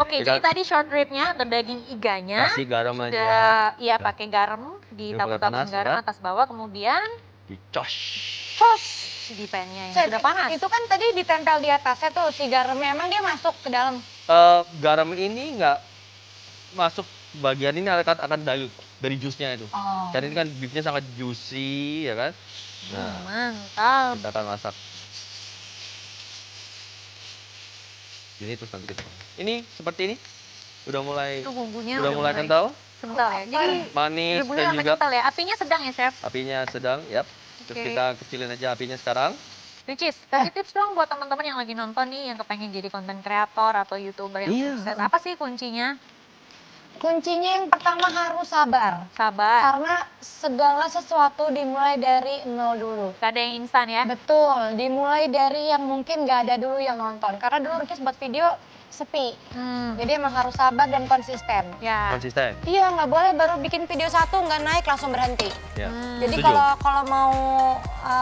Oke, Ya jadi kan? tadi short ribnya atau daging iganya Kasih garam aja. udah iya Udah. pakai garam, ditabur-tabur panas, garam ya. atas bawah, kemudian Dicos. tos di pan-nya yang Chef, sudah panas. itu kan tadi ditempel di atasnya tuh si garamnya, emang dia masuk ke dalam? Garam ini nggak masuk bagian ini akan dari jusnya itu. Oh. Karena ini kan beefnya sangat juicy, ya kan? Nah, Mantap. kita akan masak. Ini terus nanti kita. Ini seperti ini. Udah mulai Itu bumbunya udah mulai kental, kental ya. Jadi manis bumbunya dan sampai juga kental ya. Apinya sedang ya, Chef? apinya sedang, yap. Terus Oke. kita kecilin aja apinya sekarang. Ricis, kasih tips dong buat teman-teman yang lagi nonton nih, yang kepengen jadi konten kreator atau YouTuber yang Iya. sukses. Apa sih kuncinya? Kuncinya yang pertama harus sabar. Sabar. Karena segala sesuatu dimulai dari nol dulu. Gak ada yang instan ya? Betul, dimulai dari yang mungkin gak ada dulu yang nonton. Karena dulu Ricis buat video sepi. Jadi emang harus sabar dan konsisten. Ya. Konsisten. Iya, nggak boleh baru bikin video satu nggak naik langsung berhenti. Ya. Jadi Setuju. kalau mau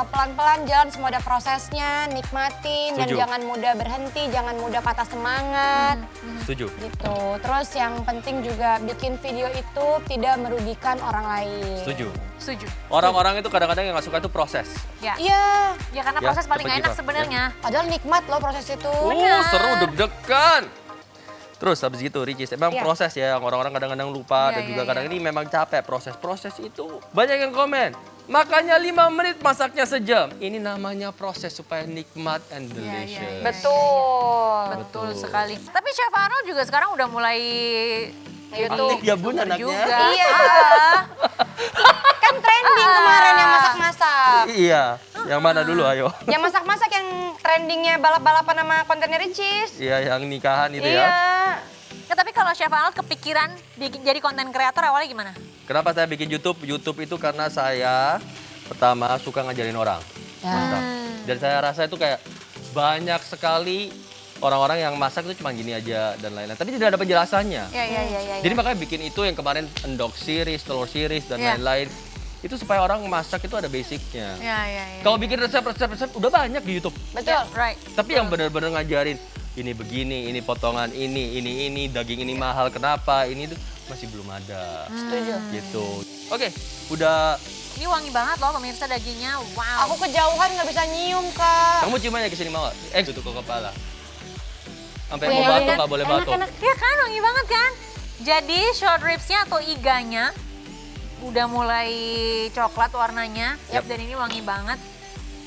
pelan-pelan jalan semua ada prosesnya, nikmatin dan Setuju. jangan mudah berhenti, jangan mudah patah semangat. Setuju. Gitu. Terus yang penting juga bikin video itu tidak merugikan orang lain. Setuju. Setuju. Orang-orang itu kadang-kadang yang nggak suka itu proses. Ya. Iya, Ya karena Ya, proses paling seperti gak enak itu. sebenarnya. padahal nikmat loh proses itu. Seru deg-degan. Terus habis itu Ricis, emang Iya. proses ya yang orang-orang kadang-kadang lupa Iya, dan juga iya, kadang iya. ini memang capek proses itu. Banyak yang komen, makanya 5 menit masaknya sejam. Ini namanya proses supaya nikmat and Iya, iya, delicious. iya. Betul. Betul sekali. Tapi Chef Arnold juga sekarang udah mulai YouTube. Aktif ya bun YouTuber anaknya. juga. Iya. Kan trending kemarin yang masak-masak. Iya, yang mana dulu ayo? Yang masak-masak yang trendingnya balap-balapan sama kontennya Ricis. Iya, yang nikahan itu Iya. ya. Ya, tapi kalau Chef Arnold kepikiran jadi konten kreator awalnya gimana? Kenapa saya bikin YouTube? YouTube itu karena saya pertama suka ngajarin orang. Masak. Dan saya rasa itu kayak banyak sekali orang-orang yang masak itu cuma gini aja dan lain-lain. Tapi tidak ada penjelasannya. Ya. Jadi makanya bikin itu yang kemarin endok series, telur series, dan Iya. lain-lain. Itu supaya orang masak itu ada basicnya. Ya. Kalau bikin resep-resep udah banyak di YouTube. Betul. Right. Tapi yang benar-benar ngajarin ini begini, ini potongan ini, daging ini mahal kenapa, ini tuh masih belum ada. Setuju. Gitu. Oke, udah. Ini wangi banget loh pemirsa dagingnya. Wow. Aku kejauhan nggak bisa nyium, Kak. Kamu cium aja ke sini mau nggak? Tutup ke kepala. Sampai Iya, mau iya, batuk iya. nggak boleh batuk. Enak-enak. Ya kan wangi banget kan? Jadi short ribsnya atau iganya udah mulai coklat warnanya. Yap. Dan ini wangi banget.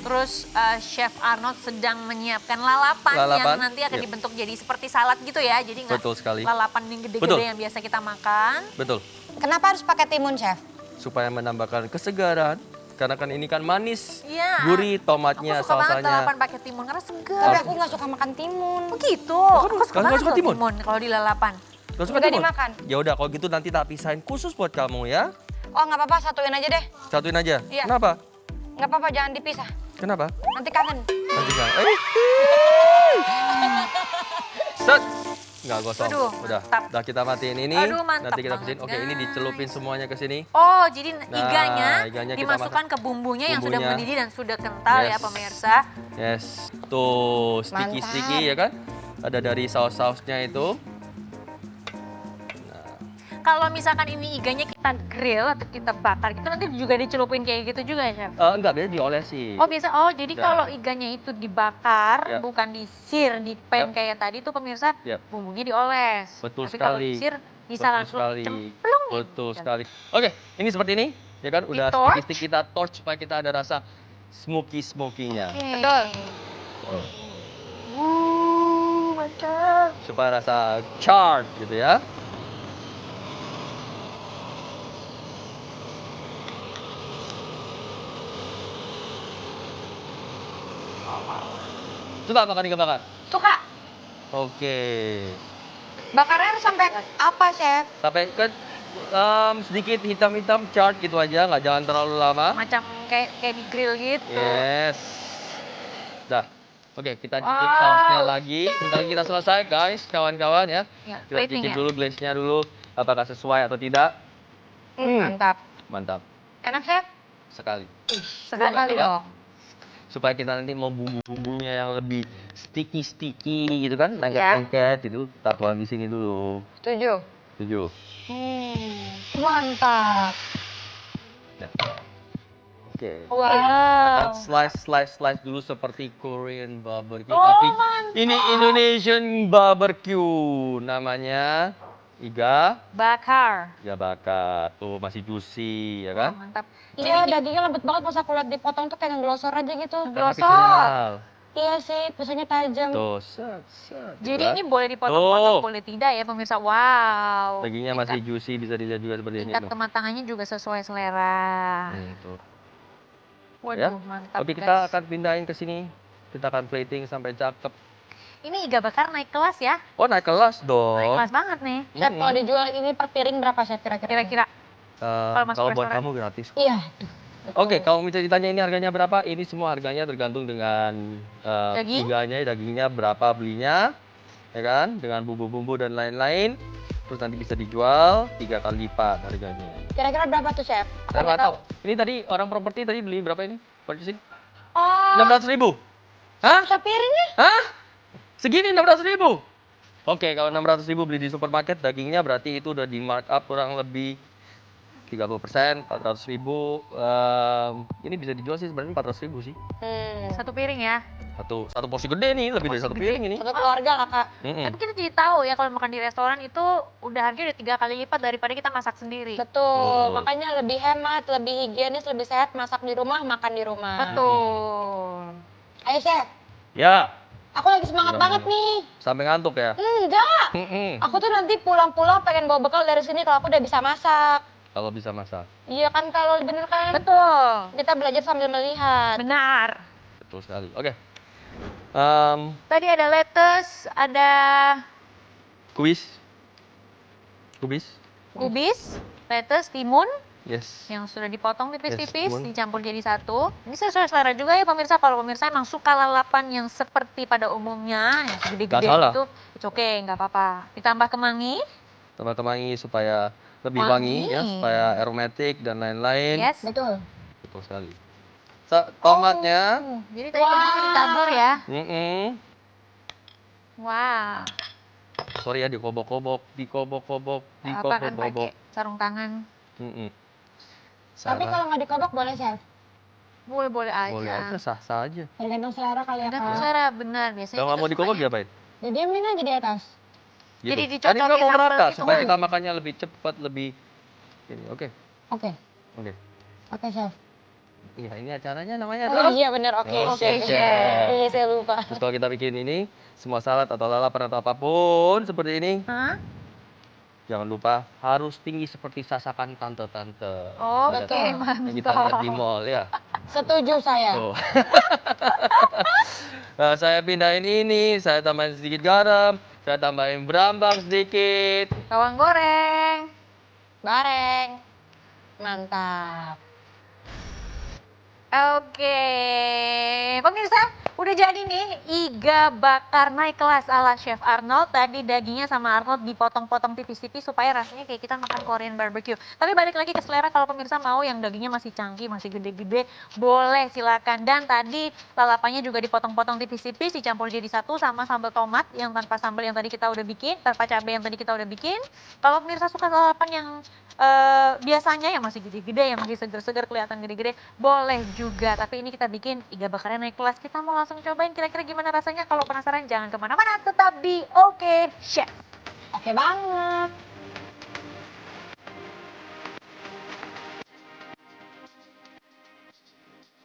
Terus Chef Arnold sedang menyiapkan lalapan yang Lalapan, nanti akan yap. dibentuk jadi seperti salad gitu ya. Jadi nggak Betul sekali. lalapan yang Betul. gede-gede yang biasa kita makan. Betul. Kenapa harus pakai timun, Chef? Supaya menambahkan kesegaran. Karena kan ini kan manis, Iya. gurih, Aku tomatnya, suka banget salsanya. lalapan pakai timun karena segar. Tapi aku nggak suka makan timun. Begitu. Aku suka Kalian banget nggak suka loh timun? kalau di lalapan. Gak suka Nggak timun? dimakan. Ya udah kalau gitu nanti tak pisahin khusus buat kamu ya. Oh, nggak apa-apa, satuin aja deh. Satuin aja. Iya. Kenapa? Nggak apa-apa, jangan dipisah. Kenapa? Nanti kangen. Nanti kan. Set. Nggak gosong. Aduh, Udah. mantap. Udah kita matiin ini. Aduh, mantap Nanti kita banget, pisahin. Oke, ini guys. dicelupin semuanya ke sini. Oh, jadi Nah, iganya iganya kita dimasukkan ke bumbunya yang sudah Bumbunya. mendidih dan sudah kental ya Yes. pemirsa. Yes. Tuh, sticky-sticky ya kan? Ada dari saus-sausnya itu. Kalau misalkan ini iganya kita grill atau kita bakar, itu nanti juga dicelupin kayak gitu juga ya, Chef? Enggak, biasa diolesin. Oh biasa, jadi Enggak. kalau iganya itu dibakar, Yap. bukan disir, di pan Yap. kayak tadi tuh pemirsa, Yap. bumbunya dioles. Betul Tapi kalau sekali. disir bisa Betul langsung sekali. cemplung. Betul sekali. Oke, ini seperti ini. Ya kan, udah Di-torch. sticky-sticky kita torch supaya kita ada rasa smoky-smokinya. Betul. Mantap. Supaya rasa charred gitu ya. Coba makan ikan bakar. Suka. Oke. Bakarnya harus sampai apa, Chef? Sampai ke sedikit hitam-hitam charred gitu aja, nggak jangan terlalu lama. Macam kayak di grill gitu. Yes. Dah. Oke, kita cicip Wow. sausnya lagi. Sebentar lagi kita selesai, guys, kawan-kawan ya. Ya, Kita plating cicip ya. dulu glaze-nya dulu, apakah sesuai atau tidak. Mantap. Mantap Enak, Chef? sekali. Sekali Ya. dong. supaya kita nanti mau bumbu-bumbunya yang lebih sticky gitu kan, Ya. lengket itu taruh di sini dulu. Setuju. Setuju. Mantap. Nah. Oke. Wow. Slice dulu seperti Korean barbecue. Oh, Tapi mantap. ini Indonesian barbecue namanya. Iga bakar. Tuh masih juicy ya Wah, kan? mantap. Iya, dagingnya lembut banget pas aku lihat dipotong tuh kayak ngelosor aja gitu. Karena Glosor. visual. Iya sih, pisaunya tajam. Tuh, set. Jadi gitu kan? ini boleh dipotong-potong, Tuh. boleh tidak ya pemirsa. Wow. Dagingnya masih juicy, bisa dilihat juga seperti ini. Tingkat Tuh. kematangannya juga sesuai selera. Tuh. Waduh, Ya. mantap Oke, guys. kita akan pindahin ke sini. Kita akan plating sampai cakep. Ini iga bakar naik kelas ya. Oh, naik kelas dong. Naik kelas banget nih. Chef, kalau dijual ini per piring berapa chef kira-kira? Kira-kira. Kalau masuk Kalau buat restoran. kamu gratis. Iya. Oke, kalau misalnya ditanya ini harganya berapa, ini semua harganya tergantung dengan Daging? dagingnya berapa belinya, ya kan, dengan bumbu-bumbu dan lain-lain. Terus nanti bisa dijual 3 kali lipat harganya. Kira-kira berapa tuh chef? Saya nggak tahu. Ini tadi orang properti tadi beli berapa ini? Purchasing? Oh, 600.000. Hah? sepiringnya? Hah? Segini 600.000? Oke, kalau 600.000 beli di supermarket, dagingnya berarti itu udah di markup kurang lebih 30%, 400.000. Ini bisa dijual sih sebenarnya 400.000 sih. Satu piring ya. Satu porsi gede nih, lebih dari Porsi satu gede. piring ini. Satu keluarga lah kak. Tapi kita jadi tahu ya kalau makan di restoran itu udah harganya udah 3 kali lipat daripada kita masak sendiri. Betul, makanya lebih hemat, lebih higienis, lebih sehat masak di rumah, makan di rumah. Betul. Ayo chef, Ya, aku lagi semangat Gimana? banget nih. sampai ngantuk ya. Enggak, Mm-mm. aku tuh nanti pulang-pulang pengen bawa bekal dari sini kalau aku udah bisa masak. Kalau bisa masak. Iya kan, kalau bener kan? Betul. Kita belajar sambil melihat. Benar. Betul sekali. Oke. Tadi ada lettuce, ada Kubis. kubis, lettuce, timun Yes. yang sudah dipotong tipis-tipis, Yes, timun. dicampur jadi satu. Ini sesuai selera juga ya pemirsa. Kalau pemirsa emang suka lalapan yang seperti pada umumnya, yang gede-gede Nggak salah. itu, it's okay, nggak apa-apa. Ditambah kemangi, Tambah kemangi supaya lebih Wangi. wangi ya, supaya aromatik dan lain-lain. yes. Betul. Betul sekali. Tomatnya. Jadi tadi kemangi ditabur ya. Mm-mm. Wah, Sorry ya, dikobok-kobok. apa kan pakai sarung tangan. Mm-mm. Tapi kalau nggak dikodok boleh chef. Boleh-boleh aja. Boleh aja, sah-sah aja. Tergantung selera kali ya Dan kak. selera benar biasanya. Kalau nggak kita mau dikobok sukanya- diapain? Jadi diamin aja di atas. Jadi Gitu. dicocokin Kan ini mau sambal merata gitu. supaya kita makannya lebih cepat, lebih ini. Oke. Oke, Oke. oke chef. Iya, ini acaranya namanya Oh adalah iya bener, oke. Oke, Chef. chef. Iya saya lupa. Terus kalau kita bikin ini, semua salad atau lalapan atau apapun seperti ini, Hah? jangan lupa harus tinggi seperti sasakan tante-tante. Oke, Pada- yang kita lihat di mantap. mall ya. Setuju saya. Tuh. Nah, saya pindahin ini, saya tambahin sedikit garam, saya tambahin berambang sedikit. Bawang goreng. Bareng. Mantap. Oke, pemirsa, udah jadi nih iga bakar naik kelas ala Chef Arnold. Tadi dagingnya sama Arnold dipotong-potong tipis-tipis supaya rasanya kayak kita makan Korean barbecue. Tapi balik lagi ke selera, kalau pemirsa mau yang dagingnya masih cangkih, masih gede-gede, boleh silakan. Dan tadi lalapannya juga dipotong-potong tipis-tipis, dicampur jadi satu sama sambal tomat yang tanpa sambal yang tadi kita udah bikin, tanpa cabai yang tadi kita udah bikin. Kalau pemirsa suka lalapan yang biasanya yang masih gede-gede, yang masih seger-seger kelihatan gede-gede, boleh juga. Tapi ini kita bikin iga bakarnya naik kelas. Kita mau langsung cobain kira-kira gimana rasanya. Kalau penasaran jangan kemana-mana, tetap di Oke Chef. Oke banget.